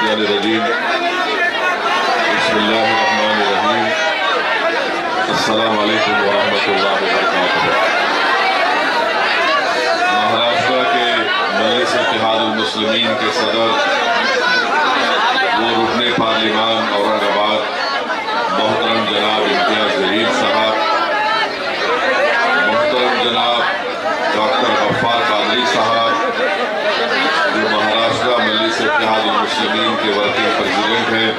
मिनश्शैतानिर्रजीम बिस्मिल्लाहिर्रहमानिर्रहीम अस्सलामु अलैकुम वरहमतुल्लाहि वबरकातुहू। महाराष्ट्र के मजलिस इत्तेहादुल मुस्लिमीन के सदर वो रुकने पार्लिमान औरंगाबाद मोहतरम जनाब इम्तियाज जलील साहब, मोहतरम जनाब डॉक्टर गफ्फार कादरी साहब जो महाराष्ट्र मजलिस इत्तेहादुल मुस्लिमीन के वर्किंग प्रेसिडेंट हैं,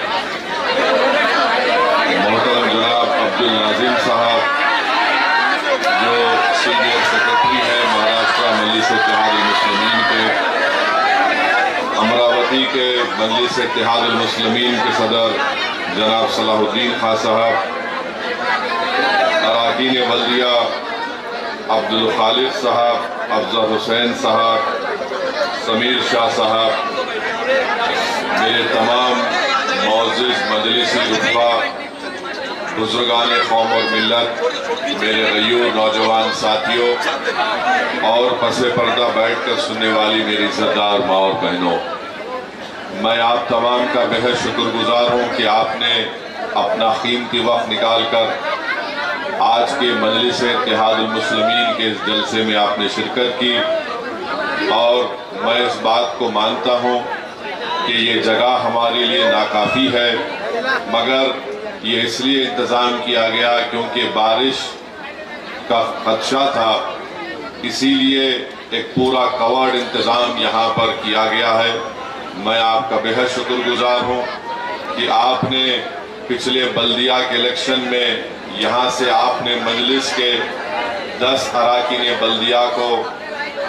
मोहतरम जनाब अब्दुल नाजिम साहब जो सीनियर सेक्रेटरी हैं महाराष्ट्र मजलिस इत्तेहादुल मुस्लिमीन के, अमरावती के मजलिस इत्तेहादुल मुस्लिमीन के सदर जनाब सलाहुद्दीन खां साहब, अराकीन बल्दिया अब्दुल खालिद साहब, अफजल हुसैन साहब, समीर शाह साहब, मेरे तमाम मौजूद मजलिसी रुतबा, बुजुर्गान कौम और मिल्लत, मेरे गयूर नौजवान साथियों और पसे पर्दा बैठकर सुनने वाली मेरी इज़्ज़तदार माँ और बहनों, मैं आप तमाम का बेहद शुक्रगुजार हूँ कि आपने अपना कीमती वक्त निकाल कर आज के मजलिस इत्तेहादुल मुस्लिमीन के इस जलसे में आपने शिरकत की। और मैं इस बात को मानता हूँ कि ये जगह हमारे लिए नाकाफ़ी है, मगर ये इसलिए इंतज़ाम किया गया क्योंकि बारिश का खदशा था, इसीलिए एक पूरा कवर्ड इंतज़ाम यहाँ पर किया गया है। मैं आपका बेहद शुक्रगुजार हूँ कि आपने पिछले बल्दिया के इलेक्शन में यहाँ से आपने मजलिस के 10 अराकीन बल्दिया को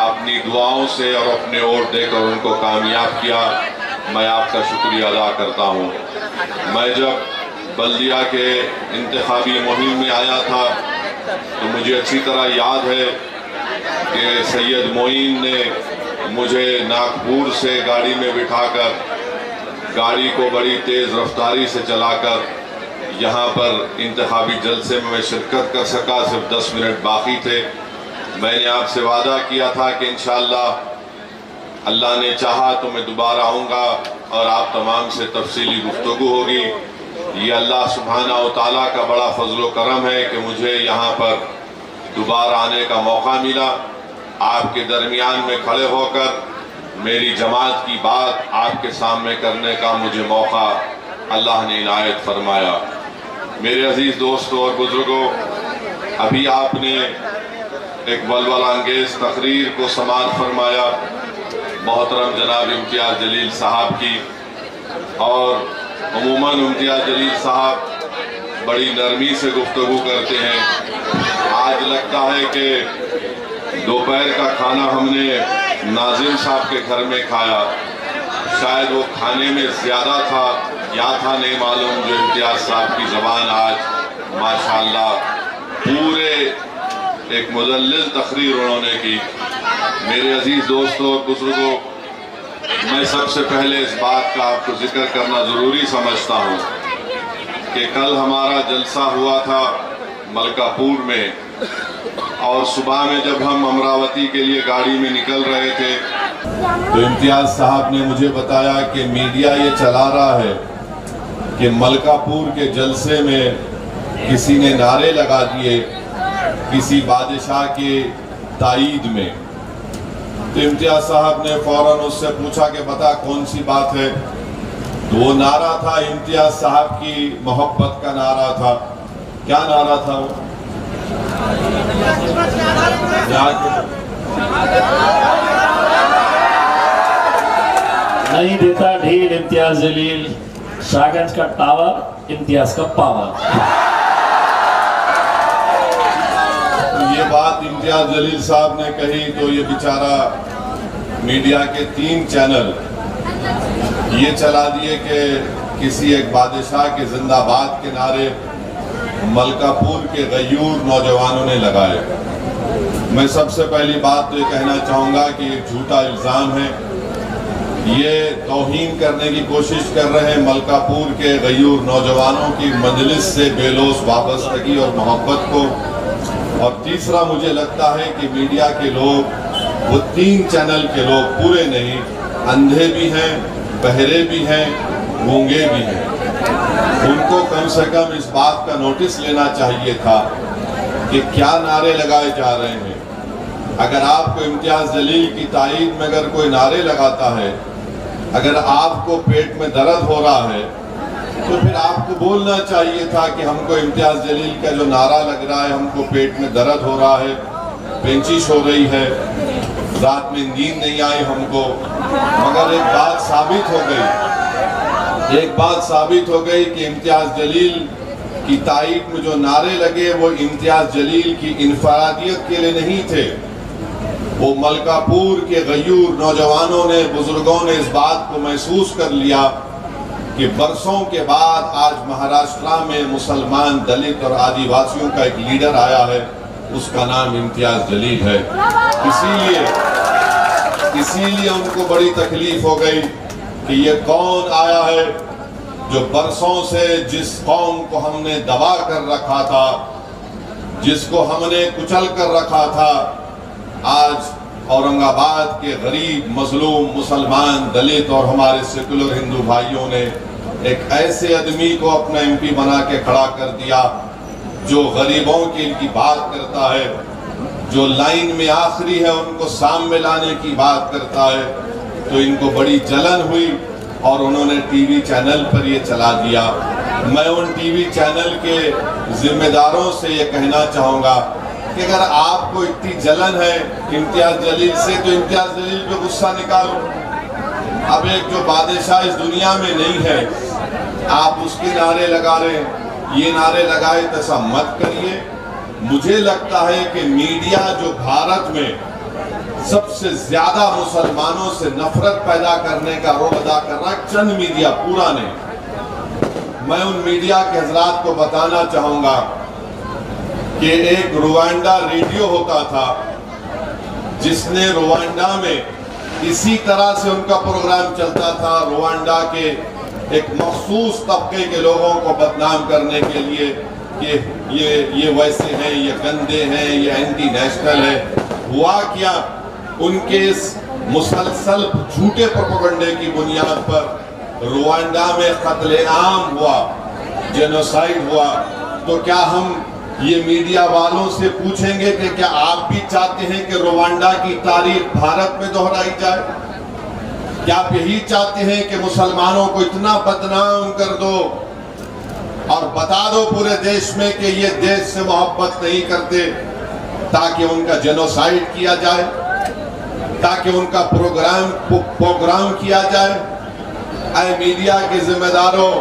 अपनी दुआओं से और अपने वोट देकर उनको कामयाब किया। मैं आपका शुक्रिया अदा करता हूँ। मैं जब बल्दिया के इंतखाबी मुहिम में आया था तो मुझे अच्छी तरह याद है कि सैयद मोइन ने मुझे नागपुर से गाड़ी में बिठाकर गाड़ी को बड़ी तेज़ रफ्तारी से चलाकर यहाँ पर इंतखाबी जलसे में मैं शिरकत कर सका। सिर्फ 10 मिनट बाकी थे। मैंने आपसे वादा किया था कि इंशाअल्लाह अल्लाह ने चाहा तो मैं दोबारा आऊँगा और आप तमाम से तफसीली गुफ्तगू होगी। ये अल्लाह सुब्हाना व तआला का बड़ा फजल व करम है कि मुझे यहाँ पर दोबारा आने का मौका मिला। आपके दरमियान में खड़े होकर मेरी जमात की बात आपके सामने करने का मुझे मौका अल्लाह ने इनायत फरमाया। मेरे अजीज़ दोस्तों और बुजुर्गों, अभी आपने एक बलबला अंगेज़ तकरीर को समाअत फरमाया मोहतरम जनाब इम्तियाज जलील साहब की। और अमूमन इम्तियाज जलील साहब बड़ी नरमी से गुफ्तगू करते हैं। आज लगता है कि दोपहर का खाना हमने नाजिम साहब के घर में खाया, शायद वो खाने में ज़्यादा था या था नहीं मालूम, जो इम्तियाज साहब की ज़बान आज माशाअल्लाह पूरे एक मुदल्लिल तकरीर उन्होंने की। मेरे अजीज़ दोस्तों और बुजुर्गों, मैं सबसे पहले इस बात का आपको जिक्र करना ज़रूरी समझता हूँ कि कल हमारा जलसा हुआ था मलकापुर में, और सुबह में जब हम अमरावती के लिए गाड़ी में निकल रहे थे तो इम्तियाज साहब ने मुझे बताया कि मीडिया ये चला रहा है कि मलकापुर के जलसे में किसी ने नारे लगा दिए किसी बादशाह के ताईद में। तो इम्तियाज साहब ने फौरन उससे पूछा कि बता कौन सी बात है। तो वो नारा था इम्तियाज साहब की मोहब्बत का नारा था। क्या नारा था वो? नहीं देता ढील इम्तियाज जलील, शाहगंज का टावर इम्तियाज का पावर। ये बात इम्तियाज जलील साहब ने कही तो ये बेचारा मीडिया के 3 चैनल ये चला दिए कि किसी एक बादशाह के जिंदाबाद के नारे मलकापुर के गयूर नौजवानों ने लगाए। मैं सबसे पहली बात तो ये कहना चाहूँगा कि एक झूठा इल्ज़ाम है। ये तौहीन करने की कोशिश कर रहे हैं मलकापुर के गयूर नौजवानों की मजलिस से बेलोस वाबस्तगी और मोहब्बत को। और तीसरा मुझे लगता है कि मीडिया के लोग, वो 3 चैनल के लोग पूरे नहीं, अंधे भी हैं, बहरे भी हैं, गूंगे भी हैं। उनको कम से कम इस बात का नोटिस लेना चाहिए था कि क्या नारे लगाए जा रहे हैं। अगर आपको इम्तियाज जलील की ताईद में अगर कोई नारे लगाता है, अगर आपको पेट में दर्द हो रहा है, तो फिर आपको बोलना चाहिए था कि हमको इम्तियाज जलील का जो नारा लग रहा है, हमको पेट में दर्द हो रहा है, पेंचिश हो रही है, रात में नींद नहीं आई हमको। मगर एक बात साबित हो गई कि इम्तियाज जलील की ताईद में जो नारे लगे वो इम्तियाज जलील की इनफरादियत के लिए नहीं थे। वो मलकापुर के गयूर नौजवानों ने, बुजुर्गों ने इस बात को महसूस कर लिया कि बरसों के बाद आज महाराष्ट्र में मुसलमान, दलित और आदिवासियों का एक लीडर आया है, उसका नाम इम्तियाज जलील है। इसीलिए उनको बड़ी तकलीफ हो गई कि ये कौन आया है जो बरसों से जिस कौम को हमने दबा कर रखा था, जिसको हमने कुचल कर रखा था, आज औरंगाबाद के गरीब मजलूम मुसलमान, दलित और हमारे सेकुलर हिंदू भाइयों ने एक ऐसे आदमी को अपना एमपी बना के खड़ा कर दिया जो गरीबों की बात करता है, जो लाइन में आखिरी है उनको सामने लाने की बात करता है। तो इनको बड़ी जलन हुई और उन्होंने टीवी चैनल पर ये चला दिया। मैं उन टीवी चैनल के जिम्मेदारों से ये कहना चाहूँगा कि अगर आपको इतनी जलन है इम्तियाज जलील से, तो इम्तियाज जलील पे गुस्सा निकालो। अब एक जो बादशाह इस दुनिया में नहीं है, आप उसके नारे लगा रहे हैं, ये नारे लगाए तो ऐसा मत करिए। मुझे लगता है कि मीडिया जो भारत में सबसे ज्यादा मुसलमानों से नफरत पैदा करने का रोल अदा कर रहा है, चंद मीडिया, पूरा नहीं। मैं उन मीडिया के हजरात को बताना चाहूंगा कि एक रुवांडा रेडियो होता था जिसने रुवांडा में इसी तरह से उनका प्रोग्राम चलता था, रुवांडा के एक मखसूस तबके के लोगों को बदनाम करने के लिए कि ये वैसे हैं, ये गंदे हैं, ये एंटी नेशनल है। हुआ क्या, उनके इस मुसलसल झूठे प्रोपेगेंडे की बुनियाद पर रुवांडा में कत्लेआम हुआ, जेनोसाइड हुआ। तो क्या हम ये मीडिया वालों से पूछेंगे कि क्या आप भी चाहते हैं कि रुवांडा की तारीख भारत में दोहराई जाए? क्या आप यही चाहते हैं कि मुसलमानों को इतना बदनाम कर दो और बता दो पूरे देश में कि ये देश से मोहब्बत नहीं करते, ताकि उनका जेनोसाइड किया जाए, ताकि उनका प्रोग्राम किया जाए? ऐ मीडिया के जिम्मेदारों,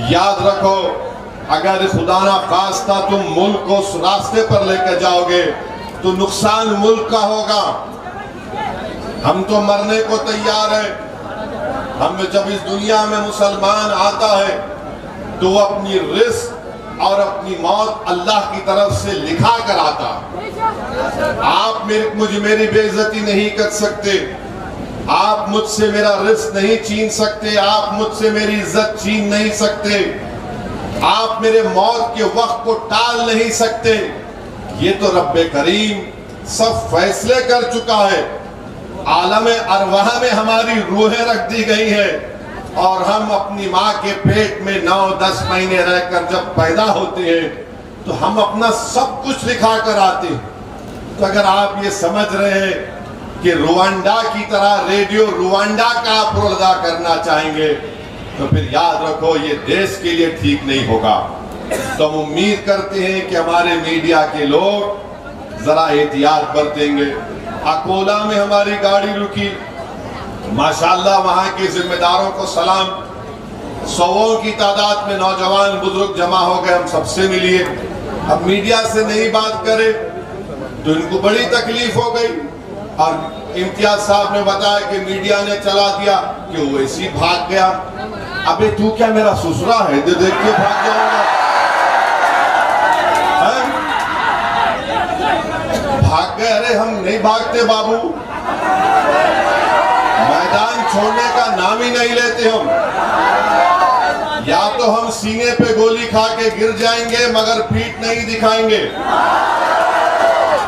याद रखो, अगर खुदा ना खास्ता तुम मुल्क को उस रास्ते पर लेकर जाओगे तो नुकसान मुल्क का होगा। हम तो मरने को तैयार है। हम जब इस दुनिया में मुसलमान आता है तो वो अपनी रिस्क और अपनी मौत अल्लाह की तरफ से लिखा कर आता। आप मेरी बेइज्जती नहीं कर सकते, आप मुझसे मेरा रिस्क नहीं छीन सकते, आप मुझसे मेरी इज्जत छीन नहीं सकते, आप मेरे मौत के वक्त को टाल नहीं सकते। ये तो रब्बे करीम सब फैसले कर चुका है। आलमे अरवाह में हमारी रूहें रख दी गई है और हम अपनी माँ के पेट में 9-10 महीने रहकर जब पैदा होते हैं तो हम अपना सब कुछ लिखा कर आते हैं। तो अगर आप ये समझ रहे हैं कि रुवांडा की तरह रेडियो रुवांडा का आप रोल अदा करना चाहेंगे तो फिर याद रखो ये देश के लिए ठीक नहीं होगा। तो हम उम्मीद करते हैं कि हमारे मीडिया के लोग जरा एहतियात बरतेंगे। अकोला में हमारी गाड़ी रुकी, माशाल्लाह वहां के जिम्मेदारों को सलाम, सौओं की तादाद में नौजवान बुजुर्ग जमा हो गए, हम सबसे मिलिए। अब मीडिया से नहीं बात करे तो इनको बड़ी तकलीफ हो गई और इम्तियाज साहब ने बताया कि मीडिया ने चला दिया कि वो ऐसी भाग गया। अबे तू क्या मेरा ससुरा है जो देख के भाग जाऊंगा? भाग गए? अरे हम नहीं भागते बाबू, मैदान छोड़ने का नाम ही नहीं लेते हम। या तो हम सीने पे गोली खा के गिर जाएंगे मगर पीठ नहीं दिखाएंगे।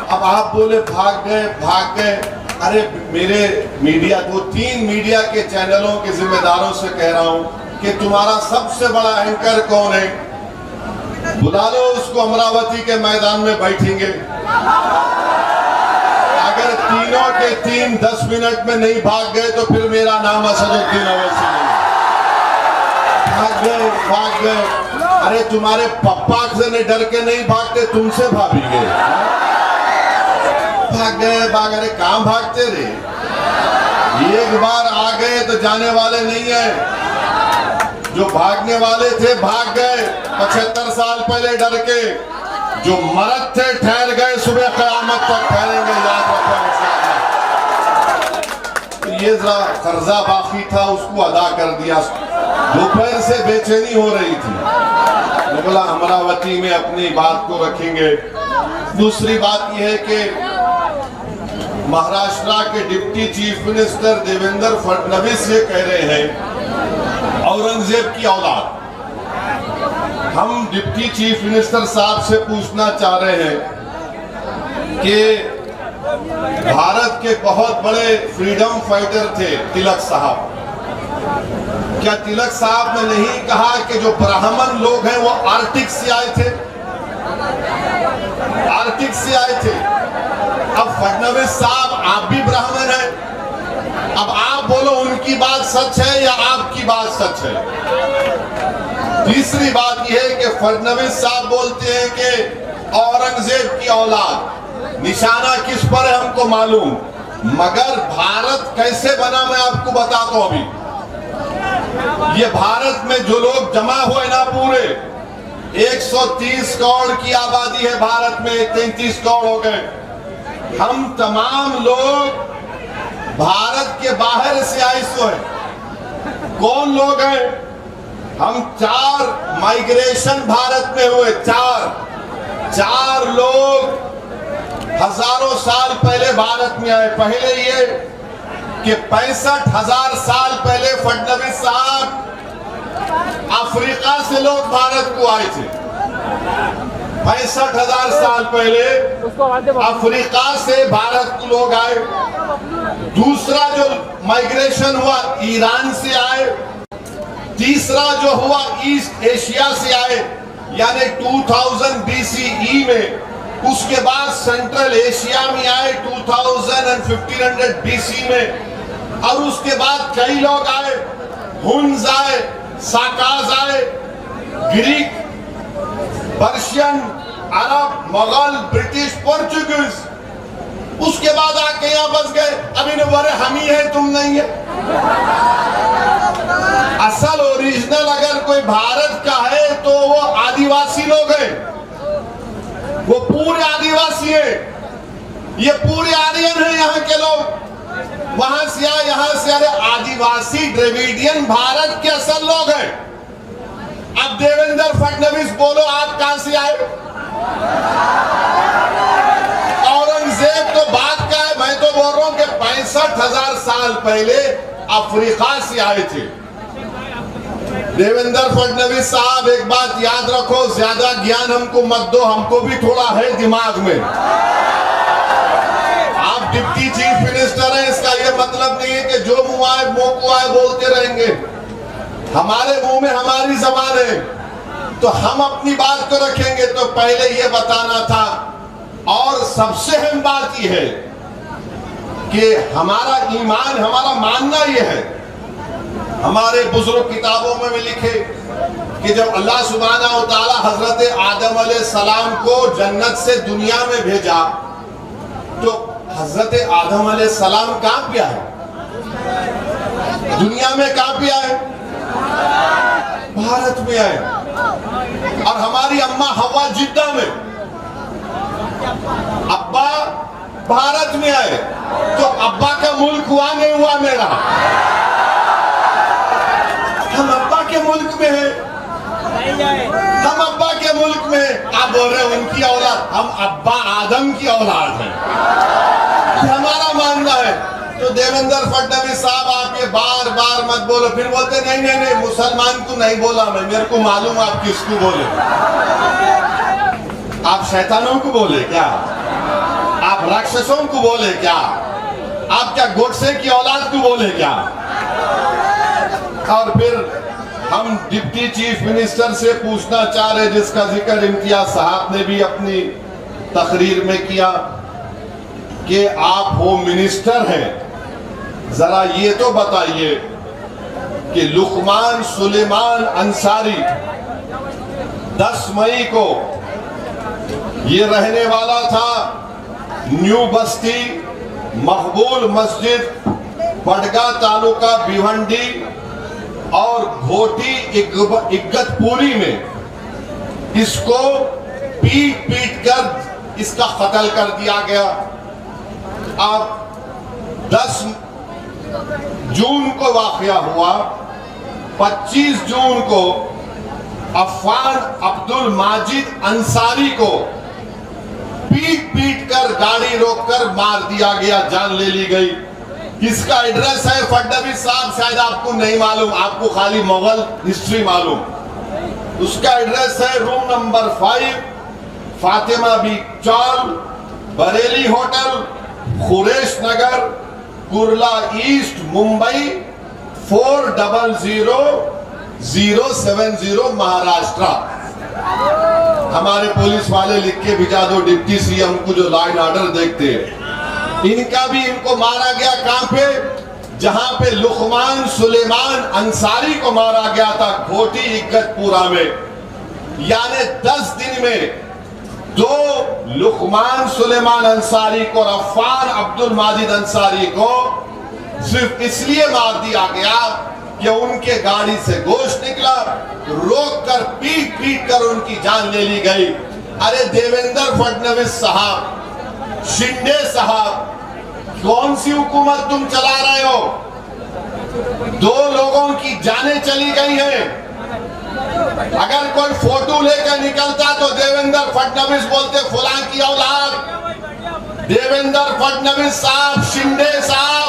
अब आप बोले भाग गए। अरे मेरे मीडिया को 3 मीडिया के चैनलों के जिम्मेदारों से कह रहा हूं कि तुम्हारा सबसे बड़ा एंकर कौन है, बुला लो उसको, अमरावती के मैदान में बैठेंगे। अगर तीनों के तीन 10 मिनट में नहीं भाग गए तो फिर मेरा नाम असदुद्दीन अवैसी नहीं। भाग गए। अरे तुम्हारे पप्पा से नहीं डर के नहीं भागते, तुमसे भागेंगे। भाग गए। अरे कहां भागते रे, एक बार आ गए तो जाने वाले नहीं है। जो भागने वाले थे भाग गए 75 साल पहले डर के, जो मरद थे ठहर गए, सुबह क़यामत तक ठहरेंगे, याद रखो। ये जरा कर्जा बाकी था, उसको अदा कर दिया। दोपहर से बेचैनी हो रही थी, तो बोला अमरावती में अपनी बात को रखेंगे। दूसरी बात यह है कि महाराष्ट्र के deputy chief minister Devendra Fadnavis ये कह रहे हैं औरंगजेब की औलाद। हम डिप्टी चीफ मिनिस्टर साहब से पूछना चाह रहे हैं कि भारत के बहुत बड़े फ्रीडम फाइटर थे तिलक साहब, क्या तिलक साहब ने नहीं कहा कि जो ब्राह्मण लोग हैं वो आर्टिक से आए थे? आर्टिक से आए थे। अब फडणवीस साहब आप भी ब्राह्मण हैं, अब आप बोलो उनकी बात सच है या आपकी बात सच है? तीसरी बात यह है कि फडणवीस साहब बोलते हैं कि औरंगजेब की औलाद, निशाना किस पर है हमको मालूम, मगर भारत कैसे बना मैं आपको बताता हूं। अभी ये भारत में जो लोग जमा हुए ना, पूरे 130 करोड़ की आबादी है भारत में, 33 करोड़ हो गए। हम तमाम लोग भारत के बाहर से आए हैं। कौन लोग हैं? हम 4 माइग्रेशन भारत में हुए, 4 लोग हजारों साल पहले भारत में आए। पहले ये कि 65,000 साल पहले फडणवीस साहब अफ्रीका से लोग भारत को आए थे। 65,000 साल पहले अफ्रीका से भारत को लोग आए। दूसरा जो माइग्रेशन हुआ ईरान से आए। तीसरा जो हुआ ईस्ट एशिया से आए, यानी 2000 BCE में। उसके बाद सेंट्रल एशिया में आए 1500 BC में। और उसके बाद कई लोग आए, हुन्स आए, साकाज आए, ग्रीक, पर्शियन, अरब, मुगल, ब्रिटिश, पोर्चुगीज। उसके बाद आके यहाँ बस गए। अभी ने बोले हम ही है, तुम नहीं है। असल ओरिजिनल अगर कोई भारत का है तो वो आदिवासी लोग हैं, वो पूरे आदिवासी है। ये पूरे आर्यन है यहाँ के लोग, वहां से आए, यहाँ से आए। आदिवासी द्रविडियन भारत के असल लोग हैं। अब देवेंद्र फडणवीस बोलो आप कहां से आए? औरंगजेब तो बात का है, मैं तो बोल रहा हूं कि 65,000 साल पहले अफ्रीका से आए थे। देवेंद्र फडणवीस साहब एक बात याद रखो, ज्यादा ज्ञान हमको मत दो, हमको भी थोड़ा है दिमाग में। आप डिप्टी चीफ मिनिस्टर हैं, इसका ये मतलब नहीं है कि जो मुंह आए बोलते रहेंगे। हमारे मुंह में हमारी जबान है, तो हम अपनी बात को रखेंगे। तो पहले ये बताना था। और सबसे अहम बात यह है कि हमारा ईमान, हमारा मानना यह है, हमारे बुजुर्ग किताबों में भी लिखे कि जब अल्लाह सुब्हानहू व तआला हजरत आदम अलैहिस्सलाम को जन्नत से दुनिया में भेजा, तो हजरत आदम अलैहिस्सलाम कहां पे आए? दुनिया में कहां पे आए? भारत में आए। और हमारी अम्मा हवा जिद्दा में, अब्बा भारत में आए। तो अब्बा का मुल्क हुआ नहीं हुआ मेरा? हम अब्बा के मुल्क में हैं, हम अब्बा के मुल्क में। आप बोल रहे हैं उनकी औलाद, हम अब्बा आदम की औलाद हैं, हमारा मानना है। तो देवेंद्र फडणवीस साहब आप ये बार बार मत बोलो। फिर बोलते नहीं मुसलमान को नहीं बोला मैं, मेरे को मालूम आप किसको बोले। आप शैतानों को बोले क्या? आप राक्षसों को बोले क्या? आप क्या गोडसे की औलाद को बोले क्या? और फिर हम डिप्टी चीफ मिनिस्टर से पूछना चाह रहे, जिसका जिक्र इम्तियाज साहब ने भी अपनी तकरीर में किया, कि आप होम मिनिस्टर हैं, जरा ये तो बताइए कि लुकमान सुलेमान अंसारी 10 मई को ये रहने वाला था न्यू बस्ती मकबूल मस्जिद बडगा तालुका भिवंडी और घोटी इग्गतपुरी में इसको पीट पीट कर इसका कत्ल कर दिया गया। अब 10 जून को वाकया हुआ, 25 जून को अफान अब्दुल माजिद अंसारी को पीट पीट कर गाड़ी रोककर मार दिया गया, जान ले ली गई। किसका एड्रेस है फडणवीस साहब, शायद आपको नहीं मालूम, आपको खाली मुगल हिस्ट्री मालूम। उसका एड्रेस है रूम नंबर 5 फातिमा बी चौल, बरेली होटल, खुरेश नगर, कुर्ला ईस्ट, मुंबई 400070 महाराष्ट्र। हमारे पुलिस वाले लिख के भिजा दो डिप्टी सीएम को, जो लॉ एंड ऑर्डर देखते हैं। इनका भी इनको मारा गया कहां पे, जहां पे लुकमान सुलेमान अंसारी को मारा गया था घोटी इग्गतपुरा में। यानी 10 दिन में 2 लुकमान सुलेमान अंसारी को और अफान अब्दुल माजिद अंसारी को सिर्फ इसलिए मार दिया गया कि उनके गाड़ी से गोश्त निकला, रोक कर पीट पीट कर उनकी जान ले ली गई। अरे देवेंद्र फडणवीस साहब, शिंदे साहब, कौन सी हुकूमत तुम चला रहे हो? 2 लोगों की जानें चली गई हैं। अगर कोई फोटो लेकर निकलता तो देवेंद्र फडणवीस बोलते फुलां की औलाद। देवेंद्र फडणवीस साहब, शिंदे साहब,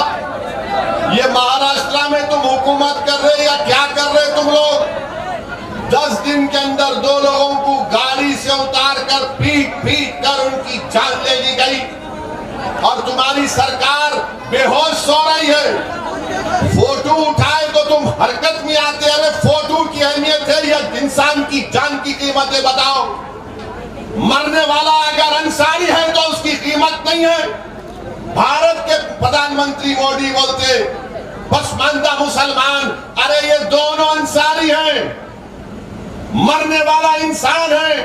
ये महाराष्ट्र में तुम हुकूमत कर रहे या क्या कर रहे तुम लोग? 10 दिन के अंदर 2 लोगों को गाड़ी से उतार कर पीट पीट कर उनकी जान ले ली गई और तुम्हारी सरकार बेहोश सो रही है। फोटो उठाए तो तुम हरकत में आते हैं। फोटो की अहमियत है या इंसान की जान की कीमतें बताओ। मरने वाला अगर अंसारी है तो उसकी कीमत नहीं है। भारत के प्रधानमंत्री मोदी बोलते पसमानदा मुसलमान, अरे ये दोनों अंसारी हैं, मरने वाला इंसान है,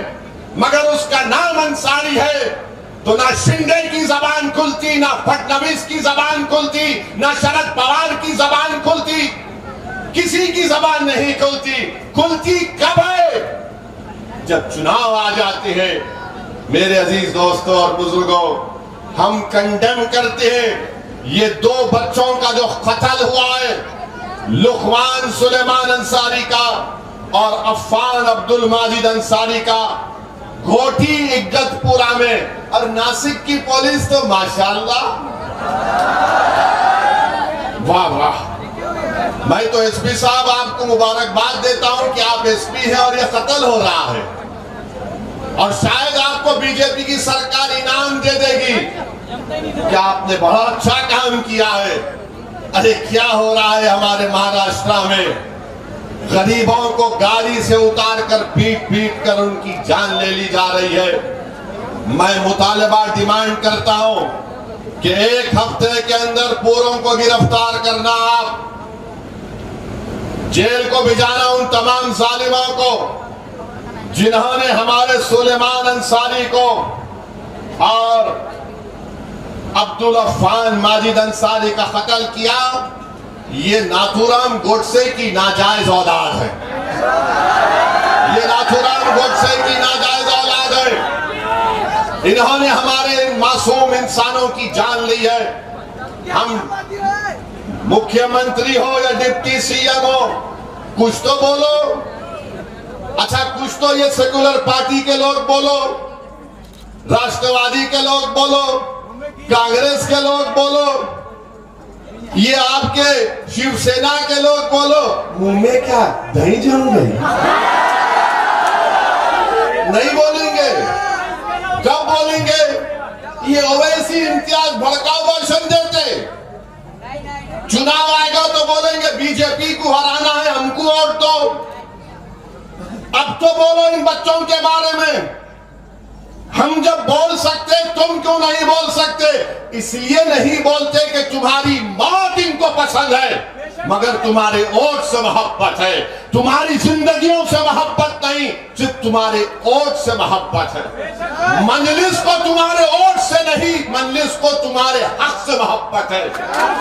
मगर उसका नाम अंसारी है। तो ना शिंदे की जबान खुलती, ना फडणवीस की जबान खुलती, ना शरद पवार की जबान खुलती, किसी की जबान नहीं खुलती। खुलती कब है? जब चुनाव आ जाते हैं। मेरे अजीज दोस्तों और बुजुर्गों, हम कंडेम करते हैं ये 2 बच्चों का जो कत्ल हुआ है, लुकमान सुलेमान अंसारी का और अफान अब्दुल माजिद अंसारी का घोटी इग्गतपुरा में। और नासिक की पुलिस तो माशाल्लाह, वाह वाह। मैं तो एसपी साहब आपको मुबारकबाद देता हूं कि आप एसपी हैं और यह कत्ल हो रहा है, और शायद आपको बीजेपी की सरकार इनाम दे देगी कि आपने बड़ा अच्छा काम किया है। अरे क्या हो रहा है हमारे महाराष्ट्र में? गरीबों को गाड़ी से उतार कर पीट पीट कर उनकी जान ले ली जा रही है। मैं मुतालबा डिमांड करता हूं कि 1 हफ्ते के अंदर पूरों को गिरफ्तार करना, आप जेल को भिजाना उन तमाम जालिमों को जिन्होंने हमारे सुलेमान अंसारी को और अब्दुल अफान माजिद अंसारी का कत्ल किया। ये नाथूराम गोडसे की नाजायज औलाद है। ये नाथूराम गोडसे की नाजायज औलाद है। इन्होंने हमारे मासूम इंसानों की जान ली है। हम मुख्यमंत्री हो या डिप्टी सीएम हो, कुछ तो बोलो। अच्छा, कुछ तो ये सेकुलर पार्टी के लोग बोलो, राष्ट्रवादी के लोग बोलो, कांग्रेस के लोग बोलो, ये आपके शिवसेना के लोग बोलो। मुंह में क्या दही जम गई? नहीं बोलेंगे। कब बोलेंगे? ये ओवैसी इम्तियाज भड़काऊ भाषण देते, चुनाव आएगा तो बोलेंगे बीजेपी को हराना है, हमको को वोट दो। अब तो बोलो इन बच्चों के बारे में। हम जब बोल सकते तुम क्यों नहीं बोल सकते? इसलिए नहीं बोलते कि तुम्हारी मौत इनको पसंद है, मगर तुम्हारे वोट से मोहब्बत है। तुम्हारी जिंदगियों से मोहब्बत नहीं, सिर्फ तुम्हारे वोट से मोहब्बत है। मजलिस को तुम्हारे वोट से नहीं, मजलिस को तुम्हारे हक से मोहब्बत है।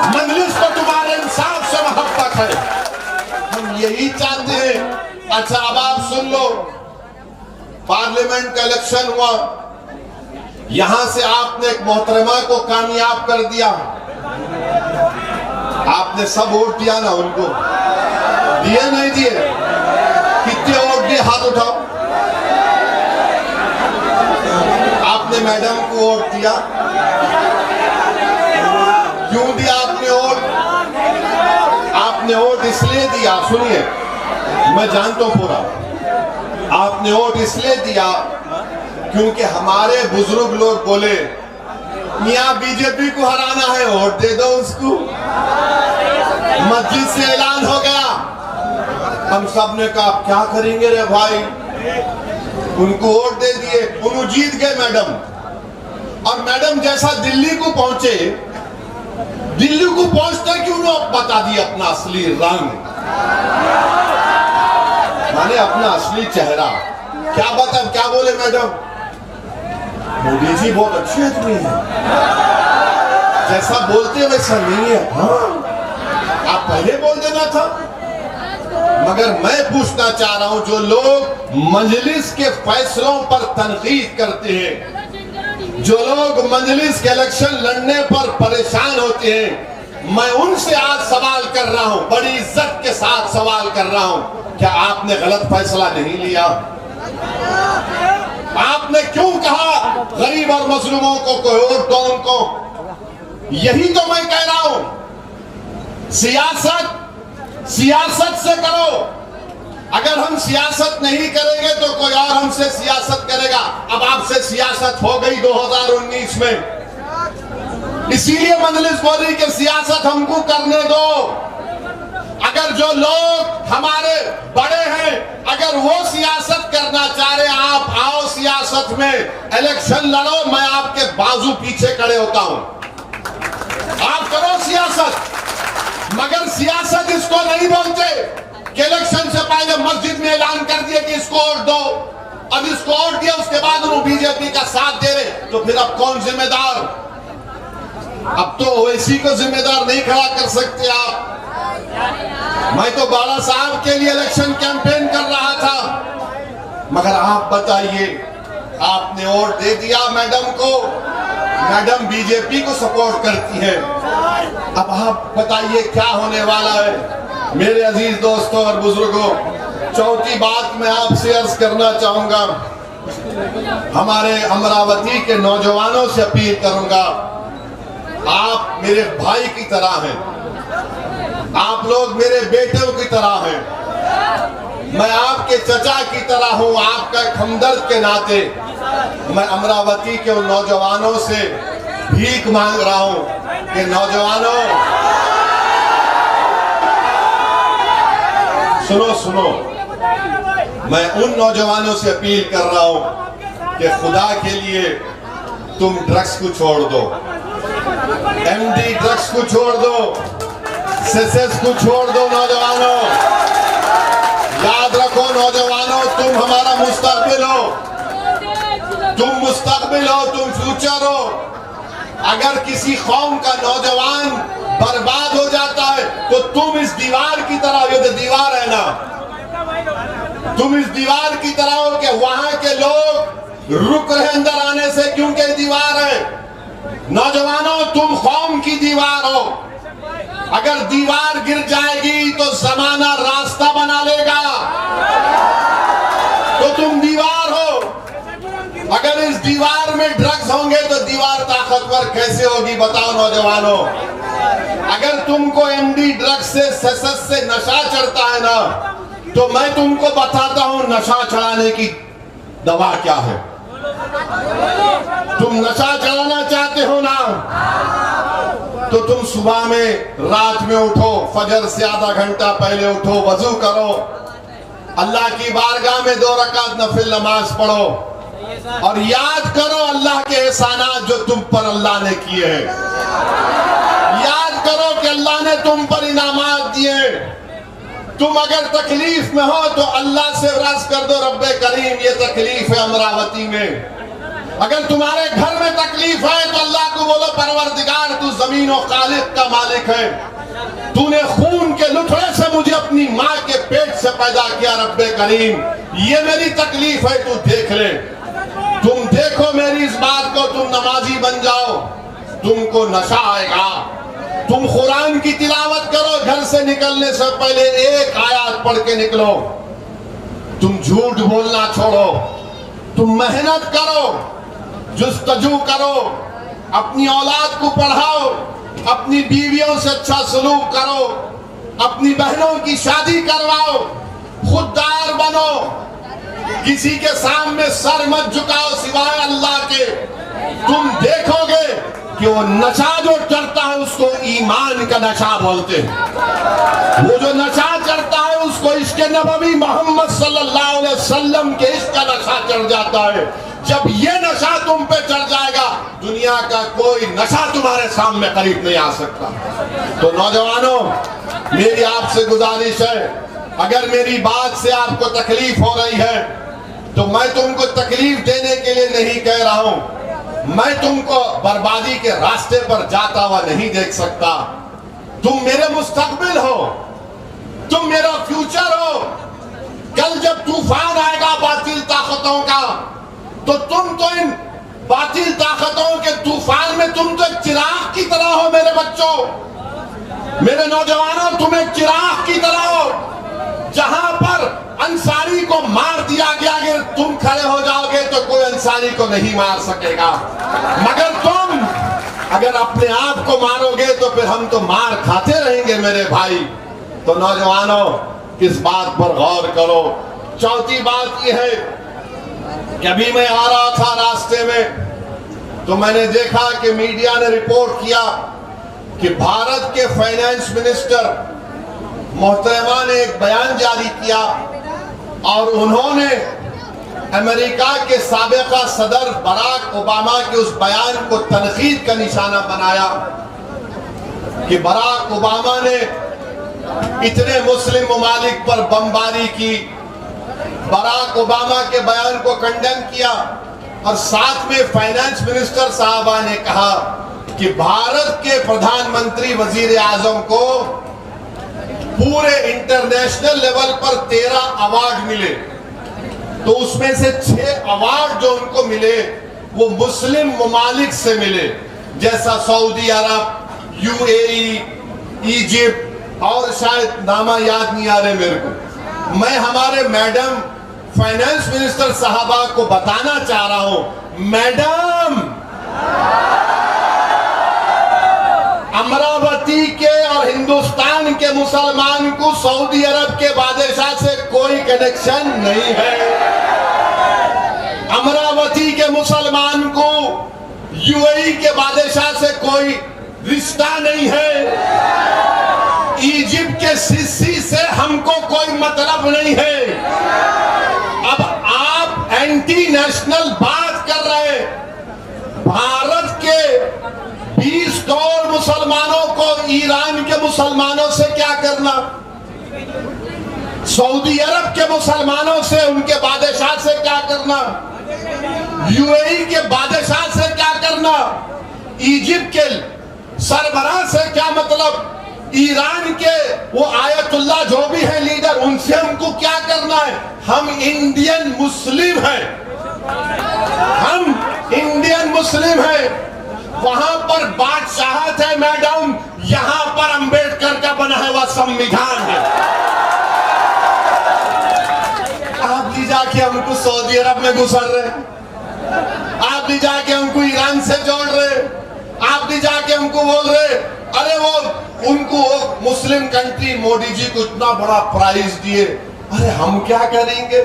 मजलिस को तुम्हारे इंसाफ से मोहब्बत है। हम यही चाहते हैं। अच्छा, अब आप सुन लो, पार्लियामेंट का इलेक्शन हुआ, यहां से आपने एक मोहतरमा को कामयाब कर दिया। आपने सब वोट दिया ना उनको? दिए नहीं दिए? कितने वोट दिए? हाथ उठाओ। आपने मैडम को वोट दिया, क्यों दिया आपने वोट? आपने वोट इसलिए दिया, सुनिए मैं जानता हूं पूरा, आपने वोट इसलिए दिया क्योंकि हमारे बुजुर्ग लोग बोले मियां बीजेपी को हराना है, वोट दे दो उसको। मस्जिद से ऐलान हो गया, हम सब ने कहा क्या करेंगे रे भाई, उनको वोट दे दिए, उन्होंने जीत गए मैडम। और मैडम जैसा दिल्ली को पहुंचे, दिल्ली को पहुंचते कि उन्होंने बता दिया अपना असली रंग, माने अपना असली चेहरा। क्या बता, क्या बोले मैडम? मोदी जी बहुत अच्छे आदमी है, जैसा बोलते वैसा नहीं है। हाँ, आप पहले बोल देना था। मगर मैं पूछना चाह रहा हूं, जो लोग मजलिस के फैसलों पर तनकीद करते हैं, जो लोग मजलिस के इलेक्शन लड़ने पर परेशान होते हैं, मैं उनसे आज सवाल कर रहा हूं, बड़ी इज्जत के साथ सवाल कर रहा हूं, क्या आपने गलत फैसला नहीं लिया? आपने क्यों कहा गरीब और मजलूमों को वोट दो उनको? यही तो मैं कह रहा हूं, सियासत से करो। अगर हम सियासत नहीं करेंगे तो कोई और हमसे सियासत करेगा। अब आपसे सियासत हो गई 2019 में, इसीलिए मजलिस बोली कि सियासत हमको करने दो। अगर जो लोग हमारे बड़े हैं, अगर वो सियासत करना चाह रहे, आप आओ सियासत में, इलेक्शन लड़ो, मैं आपके बाजू पीछे खड़े होता हूं, आप करो सियासत। मगर सियासत इसको नहीं बोलते कि इलेक्शन से पहले मस्जिद में ऐलान कर दिया कि इसको वोट दो, अब इसको वोट दिया, उसके बाद उन्होंने बीजेपी का साथ दे रहे, तो फिर अब कौन जिम्मेदार? अब तो ओवैसी को जिम्मेदार नहीं खड़ा कर सकते आप। मैं तो बाला साहब के लिए इलेक्शन कैंपेन कर रहा था, मगर आप बताइए, आपने वोट दे दिया मैडम को, मैडम बीजेपी को सपोर्ट करती है। अब आप बताइए क्या होने वाला है? मेरे अजीज दोस्तों और बुजुर्गों, चौथी बात मैं आपसे अर्ज करना चाहूंगा, हमारे अमरावती के नौजवानों से अपील करूंगा, आप मेरे भाई की तरह हैं, आप लोग मेरे बेटों की तरह हैं, मैं आपके चचा की तरह हूं, आपका हमदर्द के नाते मैं अमरावती के उन नौजवानों से भीख मांग रहा हूं कि नौजवानों सुनो, मैं उन नौजवानों से अपील कर रहा हूं कि खुदा के लिए तुम ड्रग्स को छोड़ दो, एमडी ड्रग्स को छोड़ दो, सेसेस को छोड़ दो। नौजवानों याद रखो, नौजवानों तुम हमारा मुस्तकबिल हो, तुम मुस्तकबिल हो, तुम फ्यूचर हो। अगर किसी कौम का नौजवान बर्बाद हो जाता है तो तुम इस दीवार की तरह, ये तो दीवार है ना, तुम इस दीवार की तरह हो कि वहां के लोग रुक रहे अंदर आने से, क्योंकि दीवार है। नौजवानों तुम कौम की दीवार हो, अगर दीवार गिर जाएगी तो जमाना रास्ता बना लेगा, तो तुम दीवार हो। अगर इस दीवार में ड्रग्स होंगे तो दीवार ताकतवर कैसे होगी बताओ नौजवानों? अगर तुमको एमडी ड्रग्स से, सेसेस से नशा चढ़ता है ना, तो मैं तुमको बताता हूं नशा चढ़ाने की दवा क्या है। तुम नशा चढ़ाना चाहते हो ना, तो तुम सुबह में, रात में उठो, फजर से आधा घंटा पहले उठो, वजू करो, अल्लाह की बारगाह में 2 रकात नफिल नमाज पढ़ो और याद करो अल्लाह के एहसानात जो तुम पर अल्लाह ने किए हैं। याद करो कि अल्लाह ने तुम पर इनामात दिए। तुम अगर तकलीफ में हो तो अल्लाह से अर्ज कर दो, रब्बे करीम ये तकलीफ है अमरावती में। अगर तुम्हारे घर में तकलीफ है तो अल्लाह को बोलो, परवरदिगार तू जमीन और खालिक का मालिक है, तूने खून के लुथड़े से मुझे अपनी माँ के पेट से पैदा किया, रब्बे करीम ये मेरी तकलीफ है, तू देख ले। तुम देखो मेरी इस बात को, तुम नमाजी बन जाओ, तुमको नशा आएगा। तुम कुरान की तिलावत करो, घर से निकलने से पहले 1 आयत पढ़ के निकलो। तुम झूठ बोलना छोड़ो, तुम मेहनत करो, जुस्तजू करो, अपनी औलाद को पढ़ाओ, अपनी बीवियों से अच्छा सलूक करो, अपनी बहनों की शादी करवाओ, खुददार बनो, किसी के सामने सर मत झुकाओ सिवाय अल्लाह के। तुम देखोगे कि वो नशा जो चढ़ता है उसको ईमान का नशा बोलते हैं। वो जो नशा चढ़ता है उसको इश्क़ नबवी मोहम्मद सल्लल्लाहु अलैहि वसल्लम के इश्क़ का नशा चढ़ जाता है। जब ये नशा तुम पे चढ़ जाएगा, दुनिया का कोई नशा तुम्हारे सामने करीब नहीं आ सकता। तो नौजवानों, मेरी आपसे गुजारिश है, अगर मेरी बात से आपको तकलीफ हो रही है तो मैं तुमको तकलीफ देने के लिए नहीं कह रहा हूं। मैं तुमको बर्बादी के रास्ते पर जाता हुआ नहीं देख सकता। तुम मेरे मुस्तकबिल हो, तुम मेरा फ्यूचर हो। कल जब तूफान आएगा बातिल ताकतों का, तो तुम तो इन बातिल ताकतों के तूफान में तुम तो एक चिराग की तरह हो। मेरे बच्चों, मेरे नौजवानों, तुम एक चिराग की तरह हो। जहां पर अंसारी को मार दिया गया, अगर तुम खड़े हो जाओगे तो कोई अंसारी को नहीं मार सकेगा। मगर तुम अगर अपने आप को मारोगे तो फिर हम तो मार खाते रहेंगे मेरे भाई। तो नौजवानों, इस बात पर गौर करो। चौथी बात यह है कि अभी मैं आ रहा था रास्ते में तो मैंने देखा कि मीडिया ने रिपोर्ट किया कि भारत के फाइनेंस मिनिस्टर मोहतरमा ने एक बयान जारी किया और उन्होंने अमेरिका के साबिका सदर बराक ओबामा के उस बयान को तनकीद का निशाना बनाया कि बराक ओबामा ने इतने मुस्लिम ममालिक पर बमबारी की। बराक ओबामा के बयान को कंडेम किया और साथ में फाइनेंस मिनिस्टर साहबा ने कहा कि भारत के प्रधानमंत्री वजीर आजम को पूरे इंटरनेशनल लेवल पर 13 अवार्ड मिले, तो उसमें से 6 अवार्ड जो उनको मिले वो मुस्लिम ममालिक से मिले, जैसा सऊदी अरब, यूएई, इजिप्ट और शायद नामा याद नहीं आ रहे मेरे को। मैं हमारे मैडम फाइनेंस मिनिस्टर साहबा को बताना चाह रहा हूं, मैडम, अमरावती के और हिंदुस्तान के मुसलमान को सऊदी अरब के बादशाह से कोई कनेक्शन नहीं है। अमरावती के मुसलमान को यूएई के बादशाह से कोई रिश्ता नहीं है। इजिप्ट के सिसी से हमको कोई मतलब नहीं है। अब आप एंटी नेशनल बात कर रहे हैं। भारत के 20 करोड़ मुसलमानों को ईरान के मुसलमानों से क्या करना, सऊदी अरब के मुसलमानों से, उनके बादशाह से क्या करना, यूएई के बादशाह से क्या करना, इजिप्ट के सरबराह से क्या मतलब, ईरान के वो आयतुल्लाह जो भी है लीडर, उनसे हमको क्या करना है। हम इंडियन मुस्लिम हैं, हम इंडियन मुस्लिम हैं। वहां पर बादशाहत है मैडम, यहां पर अंबेडकर का बना हुआ संविधान है। आप ले जाके हमको सऊदी अरब में घुसर रहे, आप ले जाके हमको ईरान से जोड़ रहे, आप ले जाके हमको बोल रहे अरे वो उनको मुस्लिम कंट्री मोदी जी को इतना बड़ा प्राइज दिए, अरे हम क्या करेंगे।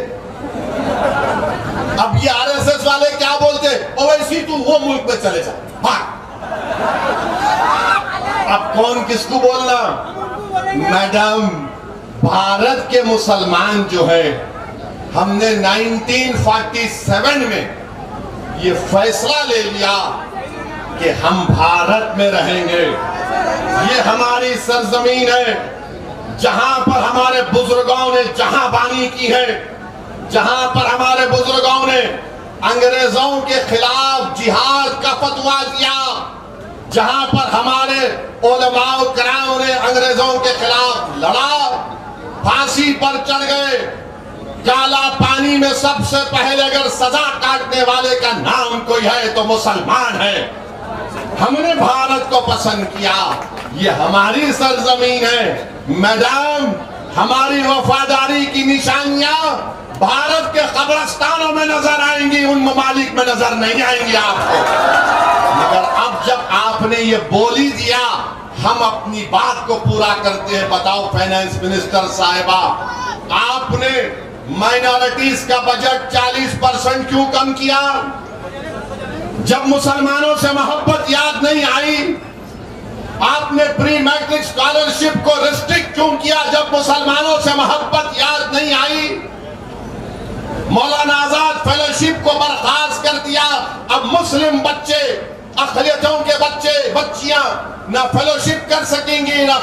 अब ये आरएसएस वाले क्या बोलते, ओवैसी तू वो मुल्क में चले जा, भाग। अब कौन किसको बोलना? मैडम, भारत के मुसलमान जो है, हमने 1947 में ये फैसला ले लिया कि हम भारत में रहेंगे। ये हमारी सरजमीन है जहां पर हमारे बुजुर्गों ने जहां बानी की है, जहां पर हमारे बुजुर्गों ने अंग्रेजों के खिलाफ जिहाद का फतवा दिया, जहां पर हमारे उलमाओ कराम ने अंग्रेजों के खिलाफ लड़ा, फांसी पर चढ़ गए। काला पानी में सबसे पहले अगर सजा काटने वाले का नाम कोई है तो मुसलमान है। हमने भारत को पसंद किया, ये हमारी सरजमीन है। मैडम, हमारी वफादारी की निशानियां भारत के कब्रिस्तानों में नजर आएंगी, उन ममालिक में नजर नहीं आएंगी आपको। मगर अब जब आपने ये बोल ही दिया, हम अपनी बात को पूरा करते हैं। बताओ फाइनेंस मिनिस्टर साहिबा, आपने माइनॉरिटीज का बजट 40% क्यों कम किया? जब मुसलमानों से मोहब्बत याद नहीं आई। आपने प्री मैट्रिक स्कॉलरशिप को रिस्ट्रिक्ट क्यों किया जब मुसलमानों से मोहब्बत याद नहीं आई? मौलाना आजाद फेलोशिप को बर्खास्त कर दिया। अब मुस्लिम बच्चे, अक़लियतों के बच्चे बच्चियां ना फेलोशिप कर सकेंगे ना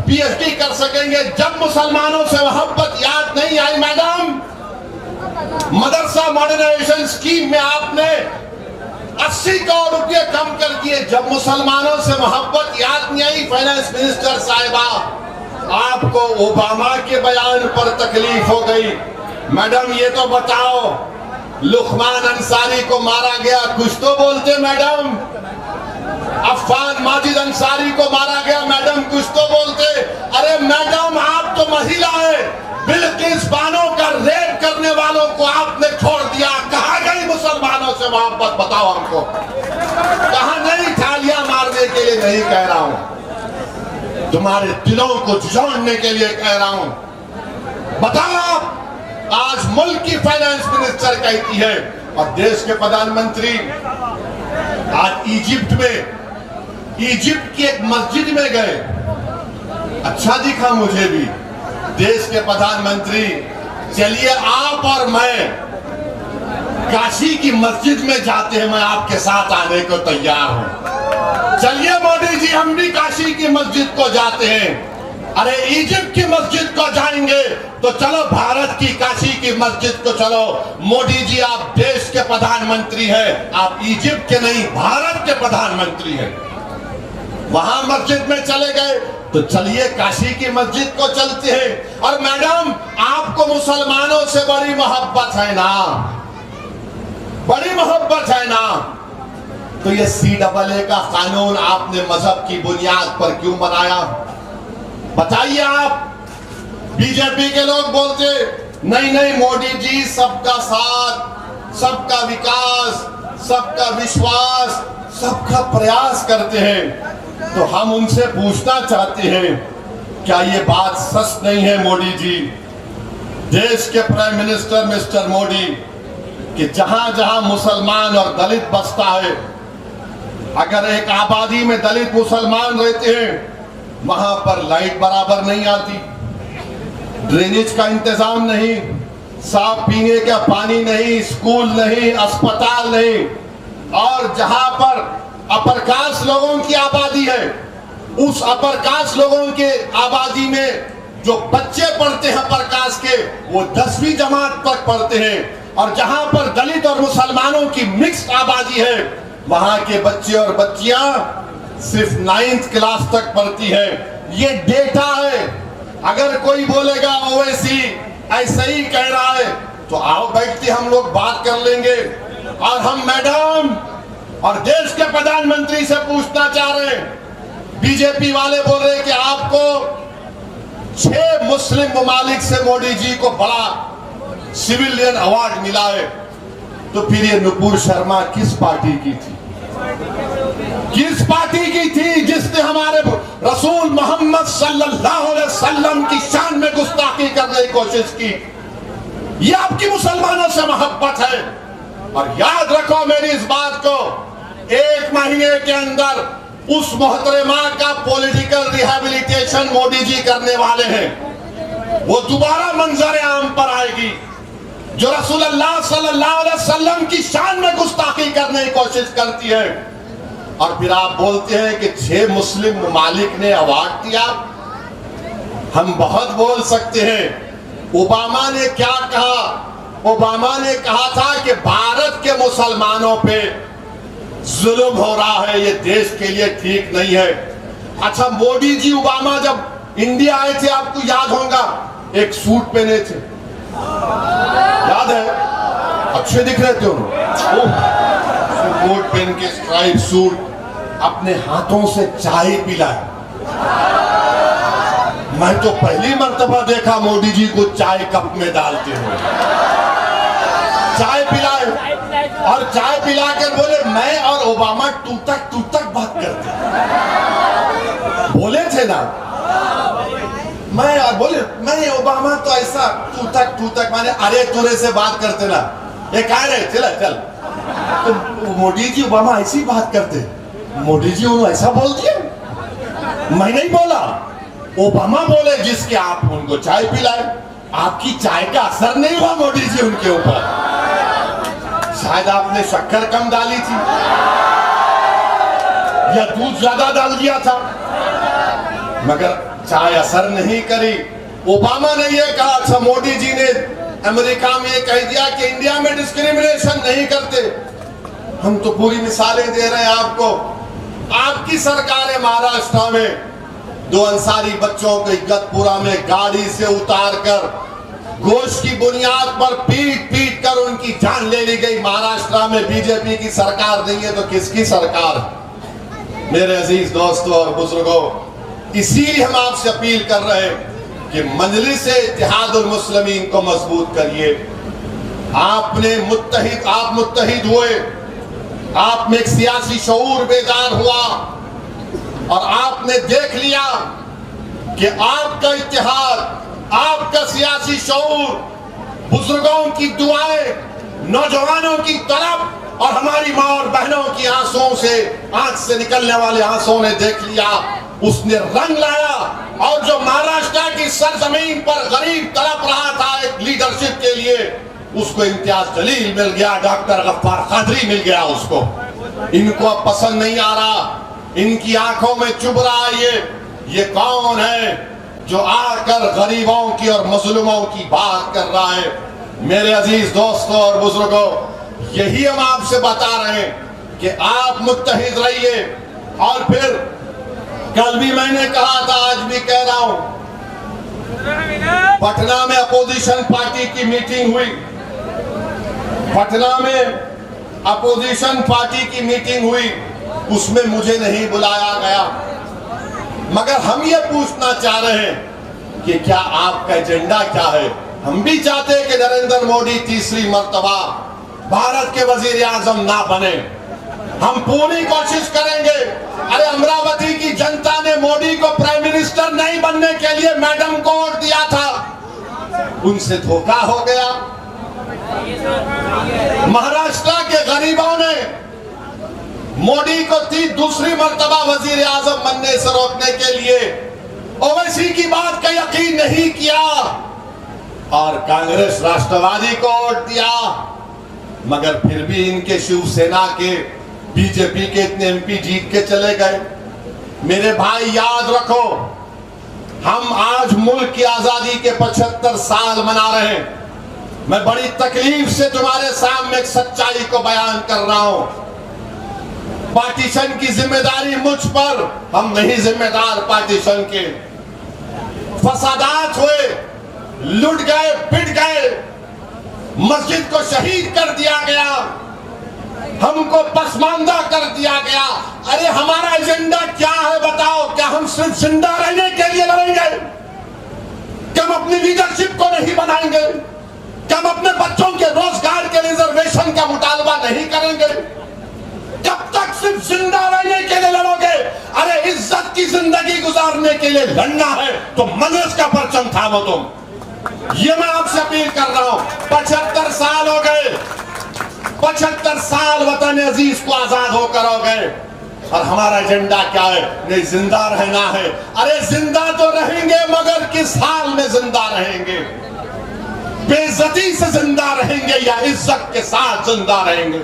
पीएचडी कर सकेंगे जब मुसलमानों से मोहब्बत याद नहीं आई। मैडम, मदरसा मॉडर्नाइजेशन स्कीम में आपने 80 करोड़ रुपए कम कर दिए जब मुसलमानों से मोहब्बत याद नहीं आई। फाइनेंस मिनिस्टर साहिबा, आपको ओबामा के बयान पर तकलीफ हो गई। मैडम, ये तो बताओ, लुकमान अंसारी को मारा गया, कुछ तो बोलते मैडम। अफान माजिद अंसारी को मारा गया, मैडम कुछ तो बोलते। अरे मैडम, आप तो महिला है। बिल्किस बानो का रेप करने वालों को आपने छोड़ दिया। कहाँ गई मुसलमानों से मोहब्बत? बताओ हमको, कहाँ गई? थालियां मारने के लिए नहीं कह रहा हूं, तुम्हारे दिलों को जोड़ने के लिए कह रहा हूं। बताओ आप, आज मुल्क की फाइनेंस मिनिस्टर कहती है और देश के प्रधानमंत्री आज इजिप्ट की एक मस्जिद में गए। अच्छा दिखा मुझे भी। देश के प्रधानमंत्री, चलिए आप और मैं काशी की मस्जिद में जाते हैं, मैं आपके साथ आने को तैयार हूं। चलिए मोदी जी, हम भी काशी की मस्जिद को जाते हैं। अरे इजिप्ट की मस्जिद को जाएंगे तो चलो भारत की काशी की मस्जिद को चलो। मोदी जी, आप देश के प्रधानमंत्री हैं, आप इजिप्ट के नहीं भारत के प्रधानमंत्री हैं। वहां मस्जिद में चले गए तो चलिए काशी की मस्जिद को चलते हैं। और मैडम, आपको मुसलमानों से बड़ी मोहब्बत है ना, बड़ी मोहब्बत है ना, तो ये CAA का कानून आपने मजहब की बुनियाद पर क्यों बनाया? बताइए आप। बीजेपी के लोग बोलते नहीं मोदी जी सबका साथ, सबका विकास, सबका विश्वास, सबका प्रयास करते हैं। तो हम उनसे पूछना चाहते हैं, क्या ये बात सच नहीं है मोदी जी? देश के प्राइम मिनिस्टर मिस्टर मोदी, कि जहां जहां मुसलमान और दलित बसता है, अगर एक आबादी में दलित मुसलमान रहते हैं, वहां पर लाइट बराबर नहीं आती, ड्रेनेज का इंतजाम नहीं, साफ पीने का पानी नहीं, स्कूल नहीं, अस्पताल नहीं। और जहां पर अपर कास्ट लोगों की आबादी है, उस अपर कास्ट लोगों के आबादी में जो बच्चे पढ़ते हैं अपर कास्ट के, वो 10वीं जमात तक पढ़ते हैं। और जहां पर दलित और मुसलमानों की मिक्स्ड आबादी है, वहां के बच्चे और बच्चियां सिर्फ 9th क्लास तक पढ़ती है। ये डेटा है। अगर कोई बोलेगा ओवैसी ऐसा ही कह रहा है, तो आओ बैठते हम लोग बात कर लेंगे। और हम मैडम और देश के प्रधानमंत्री से पूछना चाह रहे हैं, बीजेपी वाले बोल रहे हैं कि आपको 6 मुस्लिम ममालिक से मोदी जी को बड़ा सिविलियन अवार्ड मिला है, तो फिर ये नुपुर शर्मा किस पार्टी की थी? किस पार्टी की थी जिसने हमारे रसूल मोहम्मद सल्लल्लाहु अलैहि वसल्लम की शान में गुस्ताखी करने की कोशिश की? ये आपकी मुसलमानों से मोहब्बत है। और याद रखो मेरी इस बात को, 1 महीने के अंदर उस मोहतरमा का पॉलिटिकल रिहैबिलिटेशन मोदी जी करने वाले हैं। वो दोबारा मंजर आम पर आएगी जो रसूलुल्लाह सल्लल्लाहु अलैहि वसल्लम की शान में गुस्ताखी करने की कोशिश करती है। और फिर आप बोलते हैं कि 6 मुस्लिम ममालिक ने अवार्ड दिया। हम बहुत बोल सकते हैं। ओबामा ने क्या कहा? ओबामा ने कहा था कि भारत के मुसलमानों पे जुल्म हो रहा है, ये देश के लिए ठीक नहीं है। अच्छा, मोदी जी ओबामा जब इंडिया आए थे, आपको याद होगा, एक सूट पहने थे, याद है? अच्छे दिख रहे थे उन्होंने, कोट पहन के स्ट्राइप सूट, अपने हाथों से चाय पिलाए। मैं तो पहली मर्तबा देखा मोदी जी को चाय कप में डालते हुए। चाय पिलाए और चाय पिलाकर बोले मैं और ओबामा टूटक बात करते। बोले थे ना, मैं और बोले मैं ओबामा तो ऐसा टूटक माने अरे तुरे से बात करते ना, ये कह रहे चल तो मोदी जी ओबामा ऐसी बात करते। मोदी जी उन्होंने ऐसा बोल दिया, मैं नहीं बोला, ओबामा बोले जिसके आप उनको चाय पिलाए। आपकी चाय का असर नहीं हुआ मोदी जी उनके ऊपर, शायद आपने शक्कर कम डाली थी या दूध ज्यादा डाल दिया था, मगर चाय असर नहीं करी। ओबामा ने यह कहा। अच्छा, मोदी जी ने अमेरिका में कह दिया कि इंडिया में डिस्क्रिमिनेशन नहीं करते। हम तो पूरी मिसालें दे रहे हैं आपको। आपकी सरकार है महाराष्ट्र में, 2 अंसारी बच्चों को इगतपुरा में गाड़ी से उतारकर गोश्त की बुनियाद पर पीट कर उनकी जान ले ली गई। महाराष्ट्र में बीजेपी की सरकार नहीं है तो किसकी सरकार है? मेरे अजीज दोस्तों और बुजुर्गों, इसीलिए हम आपसे अपील कर रहे हैं कि मजलिस इत्तेहादुल मुस्लिमीन को मजबूत करिए। आप मुत्तहिद हुए, आप में एक सियासी शऊर बेदार हुआ और आपने देख लिया कि आपका इत्तेहाद, आपका सियासी शऊर, बुजुर्गों की दुआएं, नौजवानों की तलब और हमारी माँ और बहनों की आंसुओं से, आंख से निकलने वाले आंसुओं ने देख लिया, उसने रंग लाया। और जो महाराष्ट्र की सरजमीन पर गरीब तड़प रहा था एक लीडरशिप के लिए, उसको इम्तियाज जलील मिल गया, डॉक्टर गफ्फार कादरी मिल गया उसको। इनको अब पसंद नहीं आ रहा, इनकी आंखों में चुभ रहा है ये कौन है जो आकर गरीबों की और मजलूमों की बात कर रहा है। मेरे अजीज दोस्तों और बुजुर्गों, यही हम आपसे बता रहे हैं कि आप मुत्तहिद रहिए। और फिर कल भी मैंने कहा था, आज भी कह रहा हूं, पटना में अपोजिशन पार्टी की मीटिंग हुई, पटना में अपोजिशन पार्टी की मीटिंग हुई, उसमें मुझे नहीं बुलाया गया। मगर हम ये पूछना चाह रहे हैं कि क्या आपका एजेंडा क्या है? हम भी चाहते हैं कि नरेंद्र मोदी तीसरी मर्तबा भारत के वजीर आजम ना बने। हम पूरी कोशिश करेंगे। अरे अमरावती की जनता ने मोदी को प्राइम मिनिस्टर नहीं बनने के लिए मैडम को वोट दिया था, उनसे धोखा हो गया। महाराष्ट्र के गरीबों ने मोदी को दूसरी मर्तबा वजीर आजम बनने से रोकने के लिए ओवैसी की बात का यकीन नहीं किया और कांग्रेस राष्ट्रवादी को वोट दिया। मगर फिर भी इनके शिवसेना के, बीजेपी के इतने एमपी जीत के चले गए। मेरे भाई याद रखो, हम आज मुल्क की आजादी के 75 साल मना रहे हैं। मैं बड़ी तकलीफ से तुम्हारे सामने एक सच्चाई को बयान कर रहा हूं। पार्टीशन की जिम्मेदारी मुझ पर, हम नहीं जिम्मेदार पार्टीशन के। फसादात हुए, लुट गए, पिट गए, मस्जिद को शहीद कर दिया गया, हमको पसमानदा कर दिया गया। अरे हमारा एजेंडा क्या है बताओ? क्या हम सिर्फ जिंदा रहने के लिए लड़ेंगे? क्या हम अपनी लीडरशिप को नहीं बनाएंगे? क्या हम अपने बच्चों के रोजगार के रिजर्वेशन का मुतालबा नहीं करेंगे? कब तक सिर्फ जिंदा रहने के लिए लड़ोगे? अरे इज्जत की जिंदगी गुजारने के लिए लड़ना है तो मजलिस का परचम थामो तुम। ये मैं आपसे अपील कर रहा हूं। 75 साल हो गए, 75 साल वतन अजीज को आजाद होकर हो गए। और हमारा एजेंडा क्या है? नहीं, जिंदा रहना है। अरे जिंदा तो रहेंगे, मगर किस हाल में जिंदा रहेंगे? बेइज्जती से जिंदा रहेंगे या इज्जत के साथ जिंदा रहेंगे?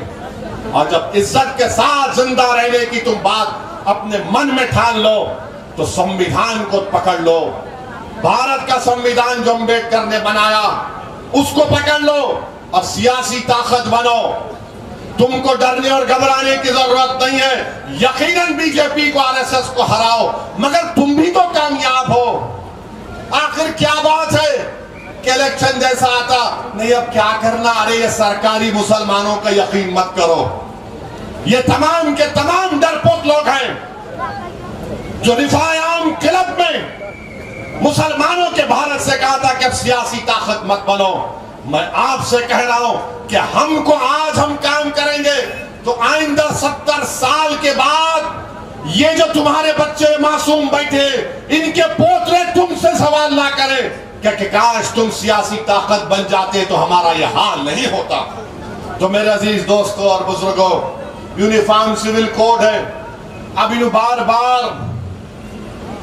और जब इज्जत के साथ जिंदा रहने की तुम बात अपने मन में ठान लो तो संविधान को पकड़ लो। भारत का संविधान जो अम्बेडकर ने बनाया उसको पकड़ लो और सियासी ताकत बनो। तुमको डरने और घबराने की जरूरत नहीं है। यकीनन बीजेपी को, आरएसएस को हराओ, मगर तुम भी तो कामयाब हो। आखिर क्या बात है कि इलेक्शन जैसा आता नहीं, अब क्या करना? अरे ये सरकारी मुसलमानों का यकीन मत करो। ये तमाम के तमाम डरपोक लोग हैं जो रिफाए आम क्लब में मुसलमानों के भारत से कहा था कि अब सियासी ताकत मत बनो। मैं आपसे कह रहा हूं कि हमको आज हम काम करेंगे तो आइंदा 70 साल के बाद ये जो तुम्हारे बच्चे मासूम बैठे, इनके पोतरे तुमसे सवाल ना करें कि काश तुम सियासी ताकत बन जाते तो हमारा यह हाल नहीं होता। तो मेरे अजीज दोस्तों और बुजुर्गों, यूनिफॉर्म सिविल कोड है। अब इन बार बार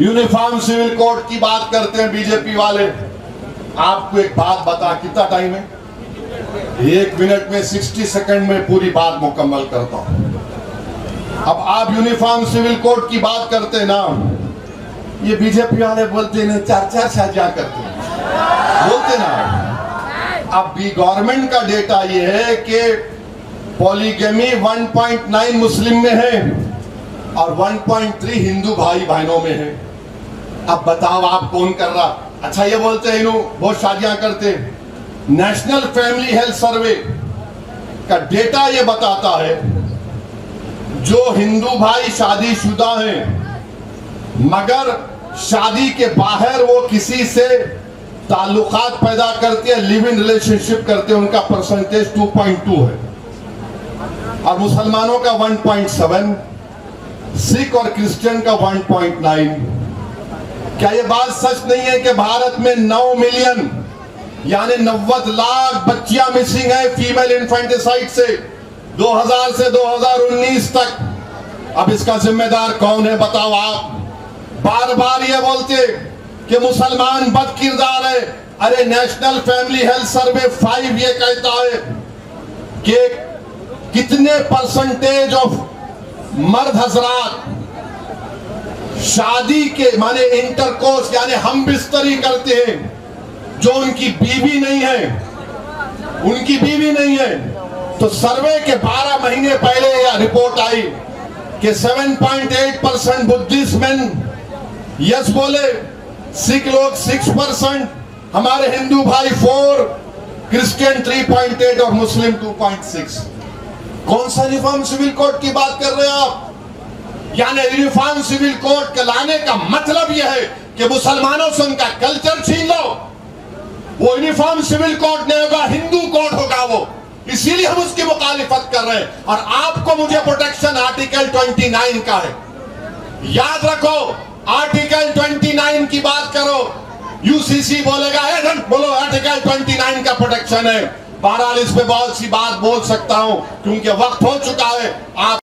यूनिफॉर्म सिविल कोड की बात करते हैं बीजेपी वाले। आपको एक बात बता, कितना टाइम है? 1 मिनट में 60 सेकंड में पूरी बात मुकम्मल करता हूं। अब आप यूनिफॉर्म सिविल कोड की बात करते ना, ये बीजेपी वाले बोलते ना 4-4 शादियां करते हैं, बोलते ना। अब भी गवर्नमेंट का डेटा ये है कि पॉलीगेमी 1.9 मुस्लिम में है और 1.3 हिंदू भाई बहनों में है। अब बताओ आप कौन कर रहा? अच्छा, ये बोलते हैं बहुत शादियां करते। नेशनल फैमिली हेल्थ सर्वे का डेटा ये बताता है जो हिंदू भाई शादीशुदा हैं मगर शादी के बाहर वो किसी से ताल्लुकात पैदा करते हैं, लिव इन रिलेशनशिप करते हैं, उनका परसेंटेज 2.2 है और मुसलमानों का 1.7, सिख और क्रिश्चियन का 1.9। क्या ये बात सच नहीं है कि भारत में 9 मिलियन यानी 90 लाख बच्चियां मिसिंग है फीमेल इन्फेंटिसाइड से 2000 से 2019 तक? अब इसका जिम्मेदार कौन है बताओ आप? बार बार ये बोलते कि मुसलमान बद किरदार है। अरे नेशनल फैमिली हेल्थ सर्वे 5 ये कहता है कि कितने परसेंटेज ऑफ मर्द हजरात शादी के माने इंटरकोर्स यानी हम बिस्तरी करते हैं जो उनकी बीवी नहीं है, उनकी बीवी नहीं है। तो सर्वे के 12 महीने पहले यह रिपोर्ट आई कि 7.8% बुद्धिस्ट मेन यस बोले, सिख लोग 6%, हमारे हिंदू भाई 4, क्रिश्चियन 3.8 और मुस्लिम 2.6। कौन सा यूनिफॉर्म सिविल कोड की बात कर रहे हैं आप? यानी यूनिफॉर्म सिविल कोड के लाने का मतलब यह है कि मुसलमानों से उनका कल्चर छीन लो। वो यूनिफॉर्म सिविल कोड नहीं होगा, हिंदू कोड होगा वो। इसीलिए हम उसकी मुखालिफत कर रहे हैं। और आपको मुझे प्रोटेक्शन आर्टिकल 29 का है, याद रखो। आर्टिकल 29 की बात करो, यूसीसी बोलेगा बोलो आर्टिकल 29 का प्रोटेक्शन है। बहरहाल इस पे बहुत सी बात बोल सकता हूं क्योंकि वक्त हो चुका है। आप